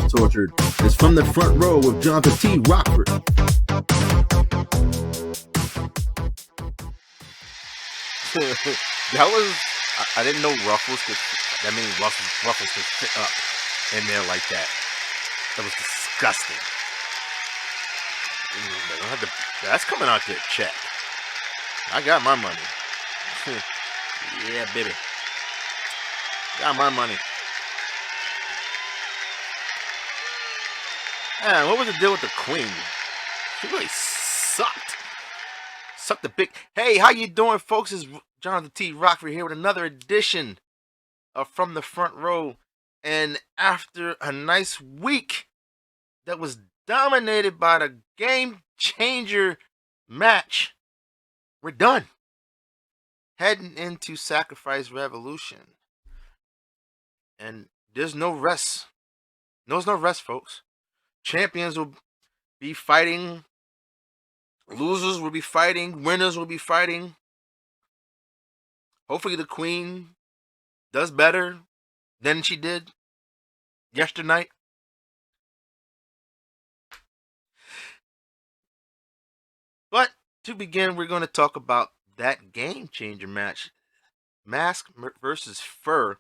Tortured. It's From the Front Row with Johnathan T. Rokford. That was, I didn't know Ruffles could, that many Ruffles could fit up in there like that. That was disgusting. That's coming out their check. I got my money. Yeah, baby. Got my money. Man, what was the deal with the queen? She really sucked. Sucked the big. Hey, how you doing, folks? It's Johnathan T. Rokford here with another edition of From the Front Row. And after a nice week that was dominated by the game changer match, we're done. Heading into Sacrifice Revolution. And there's no rest. There's no rest, folks. Champions will be fighting. Losers will be fighting. Winners will be fighting. Hopefully the queen does better than she did yesterday. But to begin, we're going to talk about that game changer match. Mask versus Fur.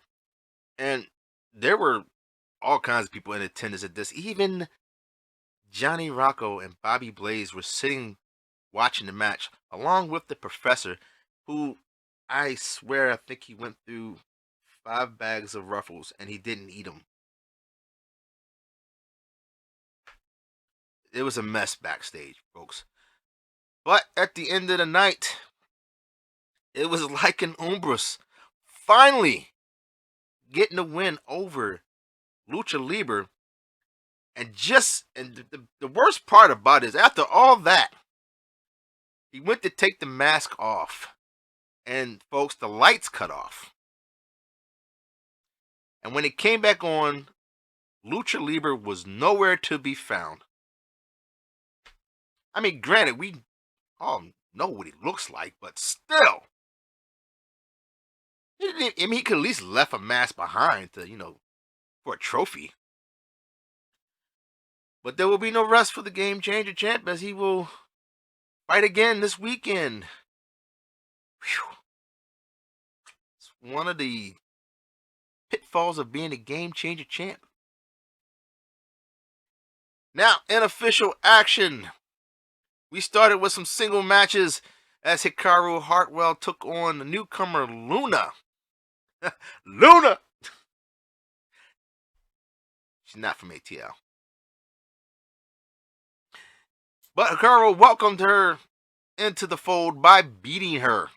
And there were all kinds of people in attendance at this. Even Johnny Rocco and Bobby Blaze were sitting watching the match, along with the professor, who I swear I think he went through 5 bags of Ruffles and he didn't eat them. It was a mess backstage, folks. But at the end of the night, it was like an Umbris finally getting a win over Lucha Libre. And the worst part about it is, after all that, he went to take the mask off. And folks, the lights cut off. And when it came back on, Lucha Libre was nowhere to be found. I mean, granted, we all know what he looks like, but still. He could at least left a mask behind to, for a trophy. But there will be no rest for the Game Changer champ, as he will fight again this weekend. Whew. It's one of the pitfalls of being a Game Changer champ. Now, in official action, we started with some single matches as Hikaru Hartwell took on the newcomer Luna. Luna! She's not from ATL. But Hikaru welcomed her into the fold by beating her.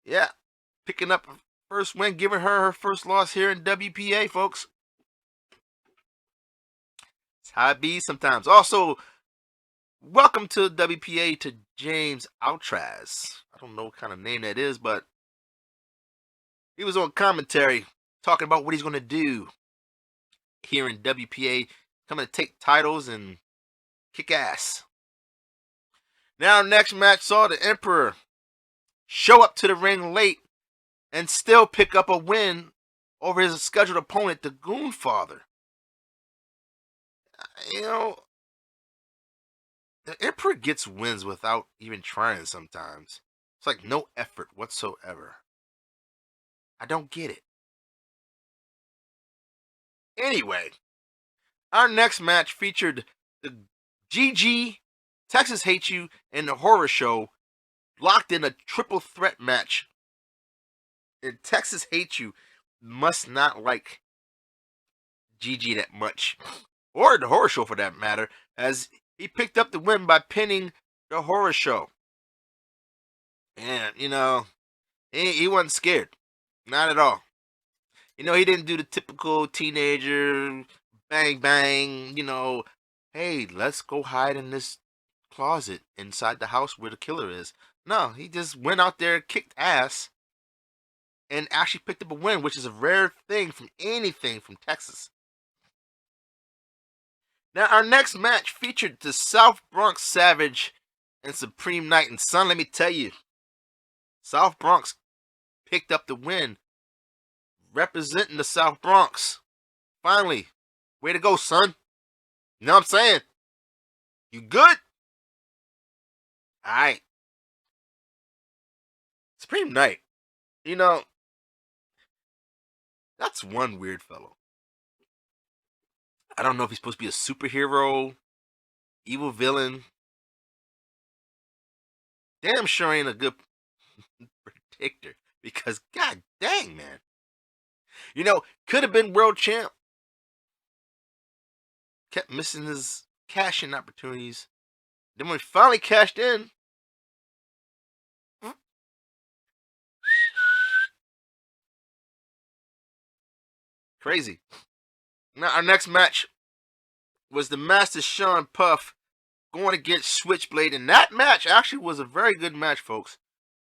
Yeah, picking up her first win, giving her first loss here in WPA, folks. It's how it be sometimes. Also, welcome to WPA to James Altraz. I don't know what kind of name that is, but he was on commentary talking about what he's going to do here in WPA, coming to take titles and kick ass. Now, next match saw the Emperor show up to the ring late and still pick up a win over his scheduled opponent, the Goonfather. The Emperor gets wins without even trying sometimes. It's like no effort whatsoever. I don't get it. Anyway, our next match featured the GG, Texas Hate You, and the Horror Show locked in a triple threat match. And Texas Hate You must not like GG that much, or the Horror Show for that matter, as he picked up the win by pinning the Horror Show. And, he wasn't scared. Not at all. He didn't do the typical teenager bang bang, hey, let's go hide in this closet inside the house where the killer is. No, he just went out there, kicked ass, and actually picked up a win, which is a rare thing from anything from Texas. Now, our next match featured the South Bronx Savage and Supreme Knight. And son, let me tell you, South Bronx picked up the win representing the South Bronx. Finally. Way to go, son. You know what I'm saying? You good? Alright. Supreme Knight. You know, that's one weird fellow. I don't know if he's supposed to be a superhero, evil villain. Damn sure ain't a good predictor. Because, god dang, man. You know, could have been world champ. Kept missing his cash-in opportunities. Then when he finally cashed in, crazy. Now, our next match was the Master Sean Puff going against Switchblade. And that match actually was a very good match, folks.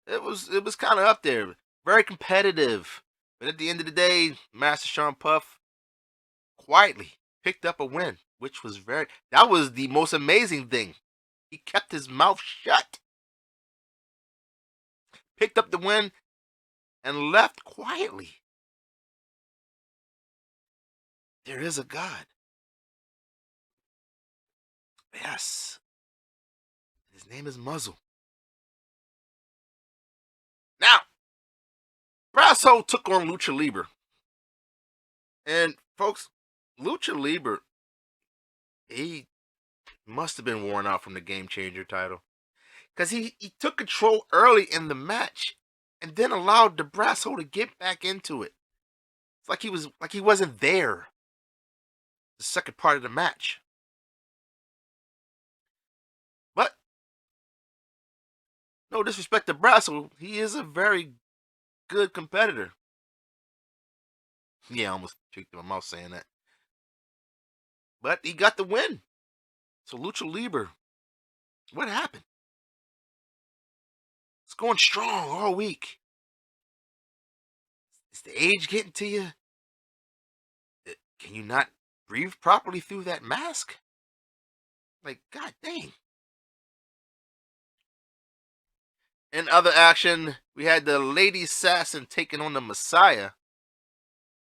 It was kind of up there. Very competitive. But at the end of the day, Master Sean Puff quietly picked up a win, which was that was the most amazing thing. He kept his mouth shut. Picked up the win and left quietly. There is a God. Yes. His name is Muzzle. Now, Brasso took on Lucha Libre. And, folks, Lucha Libre, he must have been worn out from the Game Changer title. Because he took control early in the match and then allowed the Brasso to get back into it. It's like he wasn't there. The second part of the match. But no disrespect to Brasso, he is a very good competitor. Yeah, I almost cheeked my mouth saying that. But he got the win. So Lucha Libre, what happened? It's going strong all week. Is the age getting to you? Can you not breathe properly through that mask? Like, god dang. In other action, we had the Lady Assassin taking on the Messiah.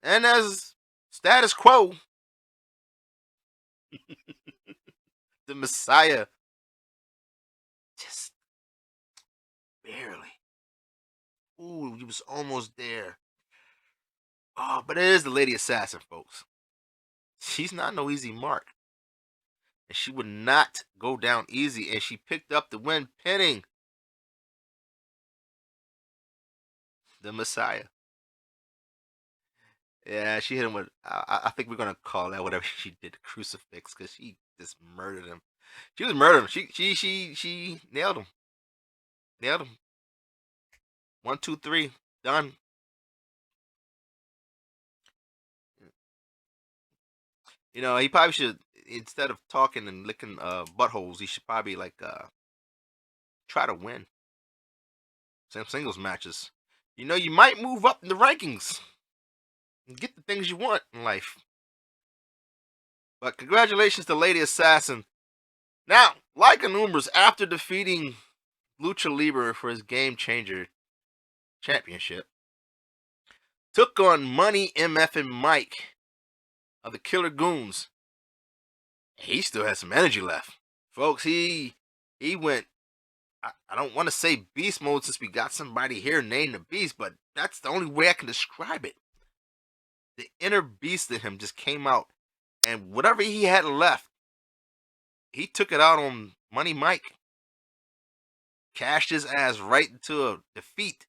And as status quo, the Messiah just barely. Ooh, he was almost there. Oh, but it is the Lady Assassin, folks. She's not no easy mark. And she would not go down easy. And she picked up the win, pinning the Messiah. Yeah, she hit him with, I think we're going to call that whatever she did, the crucifix, because she just murdered him. She was murdering him. She nailed him. Nailed him. 1, 2, 3. Done. You know, he probably should, instead of talking and licking buttholes, he should probably like try to win some singles matches. You know, you might move up in the rankings and get the things you want in life. But congratulations to Lady Assassin. Now, like Anumbers, after defeating Lucha Libre for his Game Changer Championship, took on Money MF and Mike of the Killer Goons. He still has some energy left. Folks, he went, I don't want to say beast mode since we got somebody here named the Beast, but that's the only way I can describe it. The inner beast in him just came out, and whatever he had left, he took it out on Money Mike. Cashed his ass right into a defeat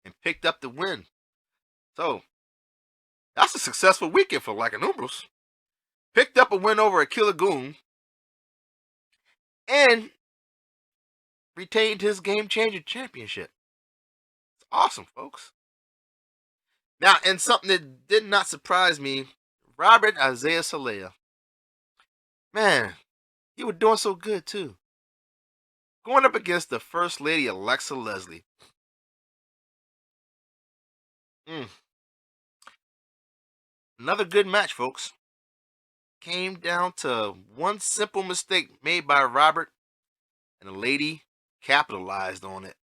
and picked up the win. So, that's a successful weekend for Like a Numerals. Picked up a win over a Killer Goon and retained his Game Changer Championship. It's awesome, folks. Now, and something that did not surprise me, Robert Isaiah Salea. Man, he was doing so good too. Going up against the First Lady Alexa Leslie. Another good match, folks. Came down to one simple mistake made by Robert, and the lady capitalized on it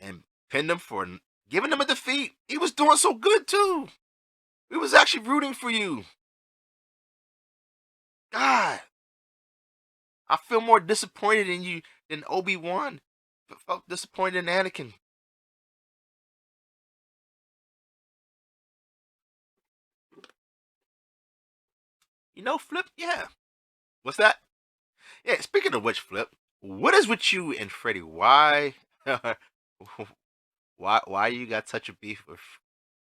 and pinned him for giving them a defeat. He was doing so good too. We was actually rooting for you. God, I feel more disappointed in you than Obi-Wan. I felt disappointed in Anakin. You know, Flip? Yeah. What's that? Yeah, speaking of which, Flip, what is with you and Freddie? Why why you got such a beef with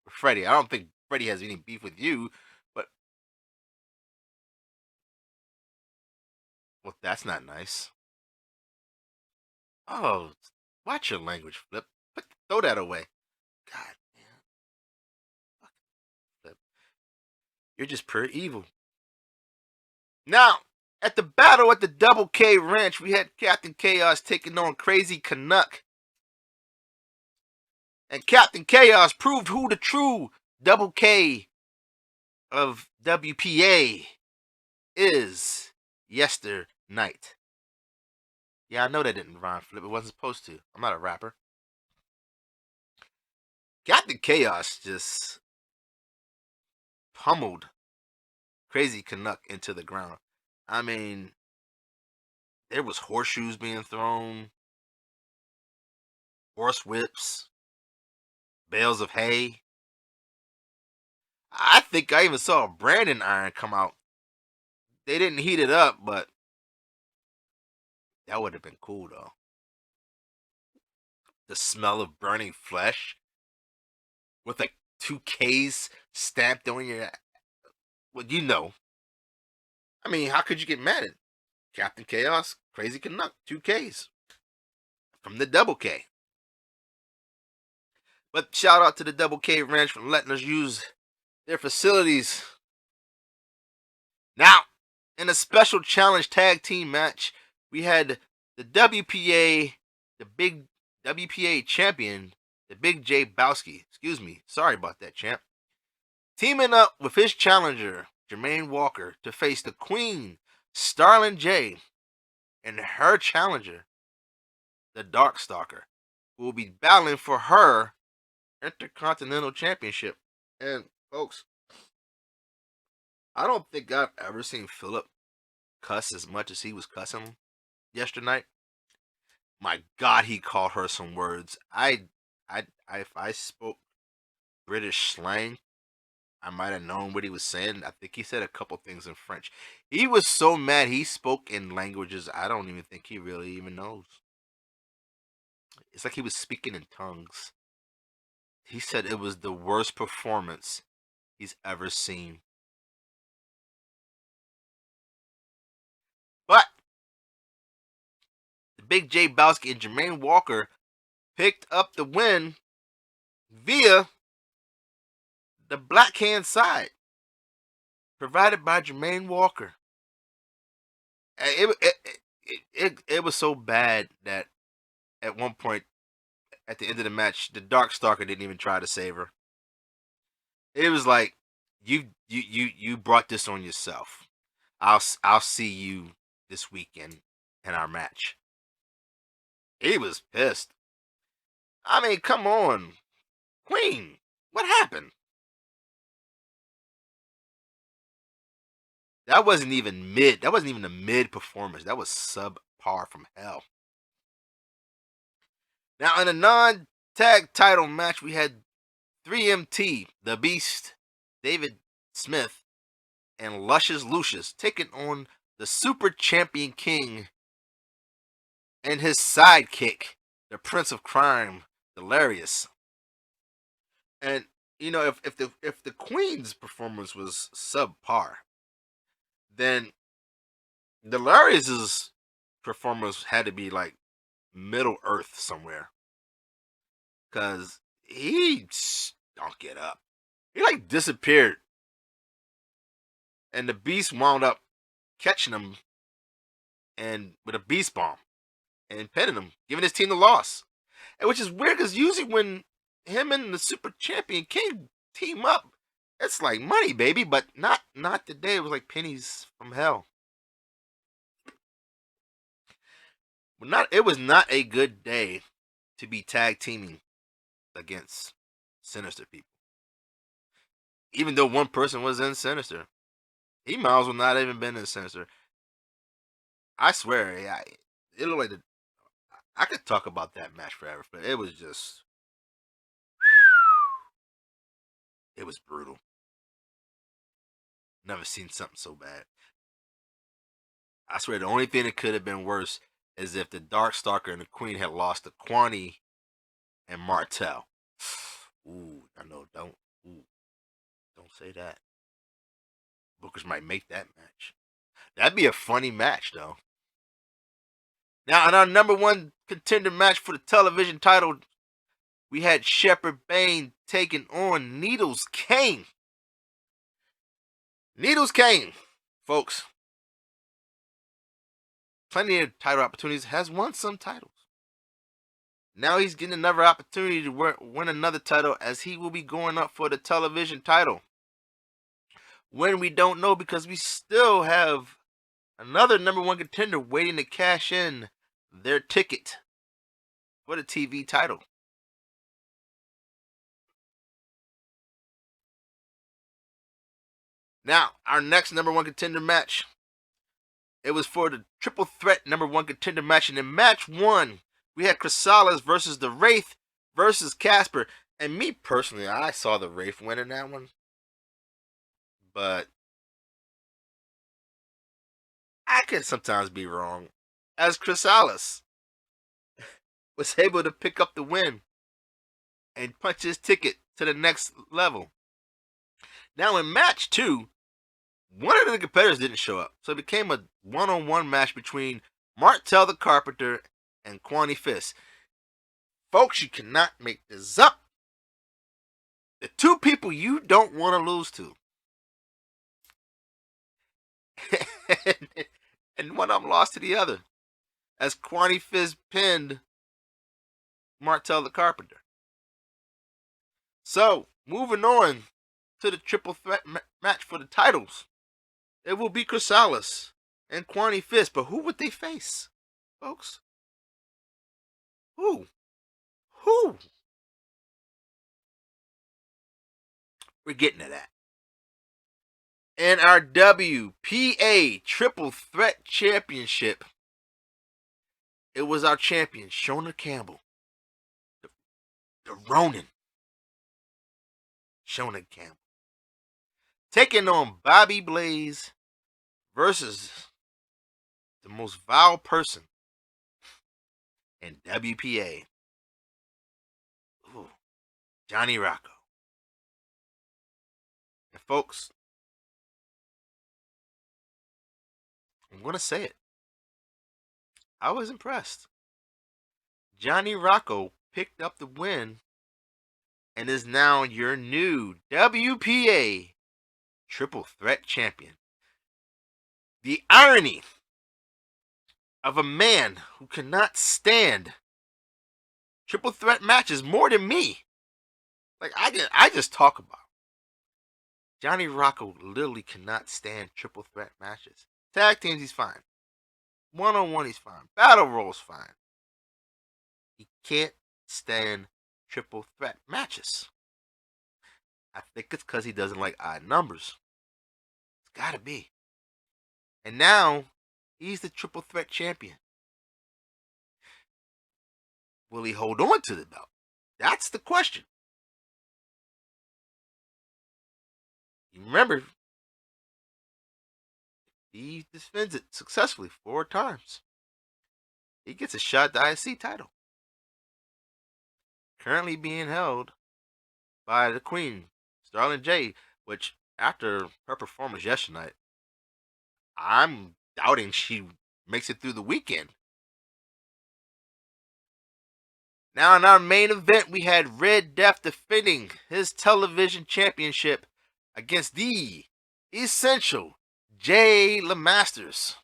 Freddie? I don't think Freddie has any beef with you, but well, that's not nice. Oh, watch your language, Flip. Throw that away. God damn, Flip. You're just pure evil. Now, at the battle at the Double K Ranch, we had Captain Chaos taking on Crazy Canuck. And Captain Chaos proved who the true Double K of WPA is yesternight. Yeah, I know that didn't rhyme, Flip. It wasn't supposed to. I'm not a rapper. Captain Chaos just pummeled Crazy Canuck into the ground. I mean, there was horseshoes being thrown, horse whips, bales of hay. I think I even saw a branding iron come out. They didn't heat it up, but that would have been cool though. The smell of burning flesh with like 2Ks stamped on your. Well, you know. I mean, how could you get mad at Captain Chaos, Crazy Canuck, 2Ks from the Double K? But shout out to the Double K Ranch for letting us use their facilities. Now, in a special challenge tag team match, we had the WPA, the big WPA champion, the Big J Bowski. Excuse me. Sorry about that, champ. Teaming up with his challenger, Jermaine Walker, to face the Queen, Starlin J, and her challenger, the Darkstalker, who will be battling for her Intercontinental Championship. And, folks, I don't think I've ever seen Philip cuss as much as he was cussing yesterday. My God, he called her some words. If I spoke British slang, I might have known what he was saying. I think he said a couple things in French. He was so mad he spoke in languages I don't even think he really even knows. It's like he was speaking in tongues. He said it was the worst performance he's ever seen. But the Big J Bowski and Jermaine Walker picked up the win via the black hand side provided by Jermaine Walker. It was so bad that at one point at the end of the match, the Darkstalker didn't even try to save her. It was like you brought this on yourself. I'll see you this weekend in our match. He was pissed. I mean, come on, Queen, what happened? That wasn't even mid. That wasn't even a mid performance. That was subpar from hell. Now, in a non-tag title match, we had 3MT, The Beast, David Smith, and Luscious Lucius taking on the Super Champion King and his sidekick, the Prince of Crime, Delirious. And you know, if the Queen's performance was subpar, then Delirious's performance had to be like Middle Earth somewhere, cause he don't get up. He like disappeared, and the Beast wound up catching him and with a Beast Bomb and pinning him, giving his team the loss. And which is weird, cause usually when him and the Super Champion King team up, it's like money, baby. But not today. It was like pennies from hell. It was not a good day to be tag teaming against Sinister people. Even though one person was in Sinister, he might as well not even been in Sinister. I swear, yeah, it looked like I could talk about that match forever, but it was just, it was brutal. Never seen something so bad. I swear, the only thing that could have been worse is if the Darkstalker and the Queen had lost to Kwani and Martel. Ooh, I know, don't say that. Bookers might make that match. That'd be a funny match, though. Now, in our number one contender match for the television title, we had Shepherd Bane taking on Needles Kane. Needles Kane, folks. Plenty of title opportunities, has won some titles. Now he's getting another opportunity to win another title, as he will be going up for the television title. When we don't know, because we still have another number one contender waiting to cash in their ticket for the TV title. Now, our next number one contender match, it was for the triple threat number one contender match. And in match one, we had Chrysalis versus the Wraith versus Casper. And me personally, I saw the Wraith winning that one. But I can sometimes be wrong, as Chrysalis was able to pick up the win and punch his ticket to the next level. Now in match two, one of the competitors didn't show up, so it became a one-on-one match between Martel the Carpenter and Kwani Fist. Folks, you cannot make this up. The two people you don't want to lose to. And one of them lost to the other, as Kwani Fist pinned Martel the Carpenter. So, moving on to the triple threat match for the titles. It will be Chrysalis and Kwani Fist, but who would they face, folks? Who? We're getting to that. In our WPA Triple Threat Championship, it was our champion, Shona Campbell. The Ronin. Shona Campbell. Taking on Bobby Blaze versus the most vile person in WPA. Ooh, Johnny Rocco. And folks, I'm going to say it. I was impressed. Johnny Rocco picked up the win and is now your new WPA Triple Threat Champion. The irony of a man who cannot stand triple threat matches more than me. Like, I just talk about. Johnny Rocco literally cannot stand triple threat matches. Tag teams, he's fine. One-on-one, he's fine. Battle Royals, fine. He can't stand triple threat matches. I think it's because he doesn't like odd numbers. It's gotta be. And now, he's the triple threat champion. Will he hold on to the belt? That's the question. You remember, he defends it successfully 4 times. He gets a shot at the IC title. Currently being held by the Queen, Starling J, which after her performance yesterday night, I'm doubting she makes it through the weekend. Now in our main event, we had Red Death defending his television championship against the essential Jay LeMasters.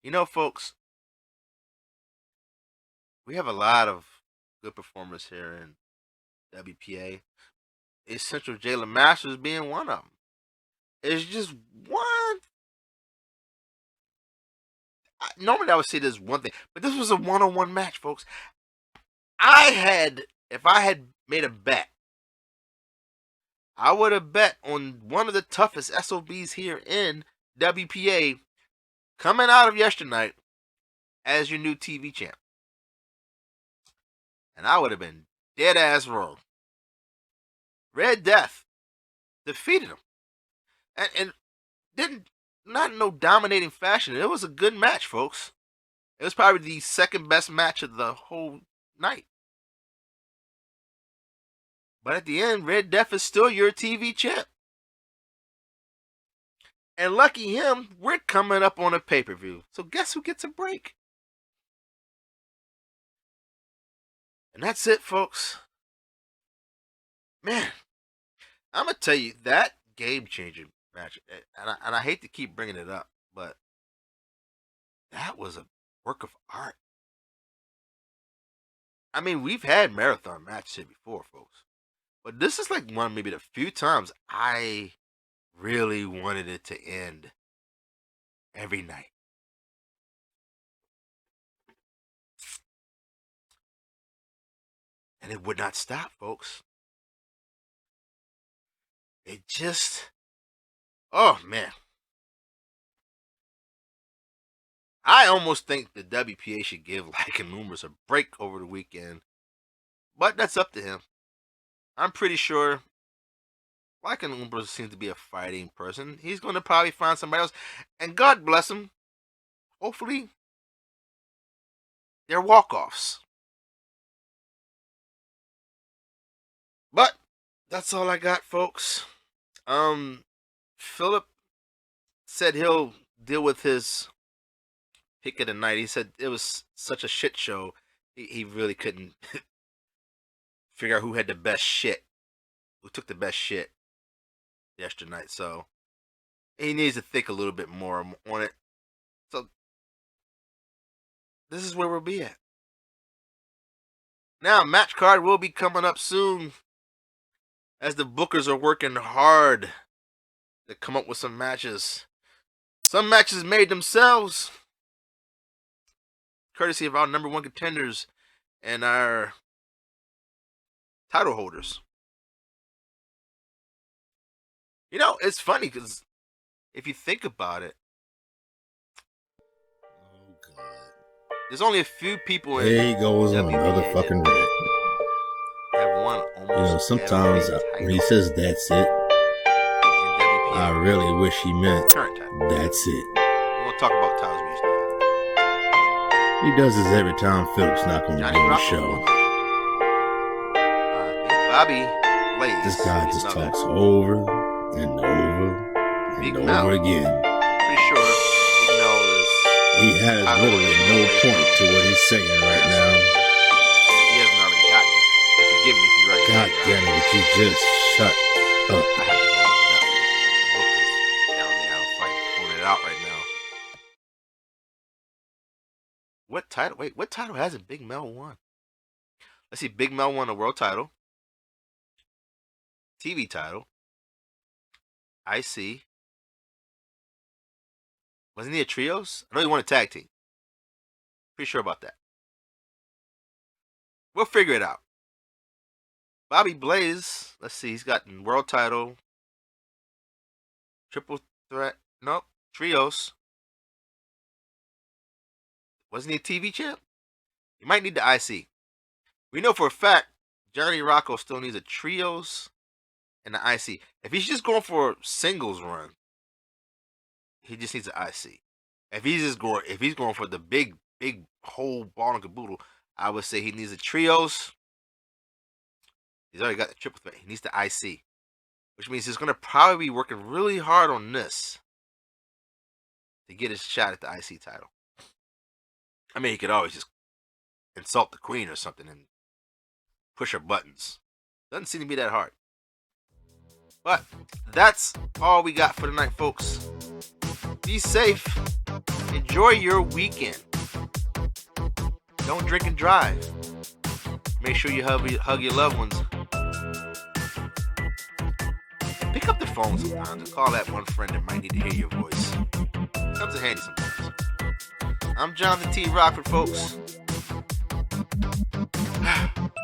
You know, folks, we have a lot of good performers here in WPA. Essential Jay LeMasters being one of them. It's just one. Normally I would say this one thing, but this was a one-on-one match, folks. If I had made a bet, I would have bet on one of the toughest SOBs here in WPA coming out of yesterday as your new TV champ. And I would have been dead ass wrong. Red Death defeated him. And didn't, not in no dominating fashion. It was a good match, folks. It was probably the second best match of the whole night. But at the end, Red Death is still your TV champ. And lucky him, we're coming up on a pay-per-view. So guess who gets a break? And that's it, folks. Man, I'm going to tell you, that game-changing match, and I hate to keep bringing it up, but that was a work of art. I mean, we've had marathon matches here before, folks. But this is like one, maybe the few times I really wanted it to end every night. And it would not stop, folks. It just, oh man. I almost think the WPA should give Lycan Lumis a break over the weekend. But that's up to him. I'm pretty sure Lycan Lumis seems to be a fighting person. He's going to probably find somebody else. And God bless him. Hopefully, they're walk-offs. But that's all I got, folks. Philip said he'll deal with his pick of the night. He said it was such a shit show. He really couldn't figure out who had the best shit, who took the best shit yesterday night. So he needs to think a little bit more on it. So this is where we'll be at. Now, match card will be coming up soon, as the bookers are working hard to come up with some matches. Some matches made themselves, courtesy of our number one contenders and our title holders. You know, it's funny because if you think about it, Oh, God. there's only a few people in Here he goes on WPA another fucking rant. that won You know, almost sometimes every when he title says that's it, in WPA. I really wish he meant Current title. that's it. We're going to talk about titles we used to have. He does this every time Philip's not going to Johnny do the Rokford show. won. Bobby Blaze. This guy is just another. talks over and over and Big over Mel. again. Pretty sure Big Mel is. He has literally no point to what he's saying right now. He hasn't already gotten it. And forgive me if you already God got it. damn it, would you just shut up? I have to go look it up. The book is down there. I don't find pulling it out right now. What title? Wait, what title hasn't Big Mel won? Let's see. Big Mel won a world title, TV title, IC. Wasn't he a trios? I know he won a tag team. Pretty sure about that. We'll figure it out. Bobby Blaze, let's see, he's gotten world title, triple threat, nope, trios. Wasn't he a TV champ? He might need the IC. We know for a fact Johnny Rocco still needs a trios and the IC. If he's just going for a singles run, he just needs an IC. If he's going for the big whole ball and caboodle, I would say he needs the trios. He's already got the triple threat. He needs the IC, which means he's going to probably be working really hard on this to get his shot at the IC title. I mean, he could always just insult the queen or something and push her buttons. Doesn't seem to be that hard. But that's all we got for tonight, folks. Be safe. Enjoy your weekend. Don't drink and drive. Make sure you hug your loved ones. And pick up the phone sometimes and call that one friend that might need to hear your voice. Comes in handy sometimes. I'm Johnathan T. Rokford, folks.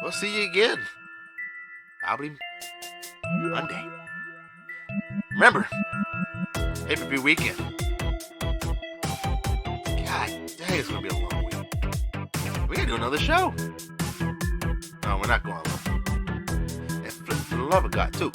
We'll see you again. Probably Monday. Remember, pay-per-view weekend. God dang, it's gonna be a long week. We gotta do another show. No, we're not going on. And for the love of God, too.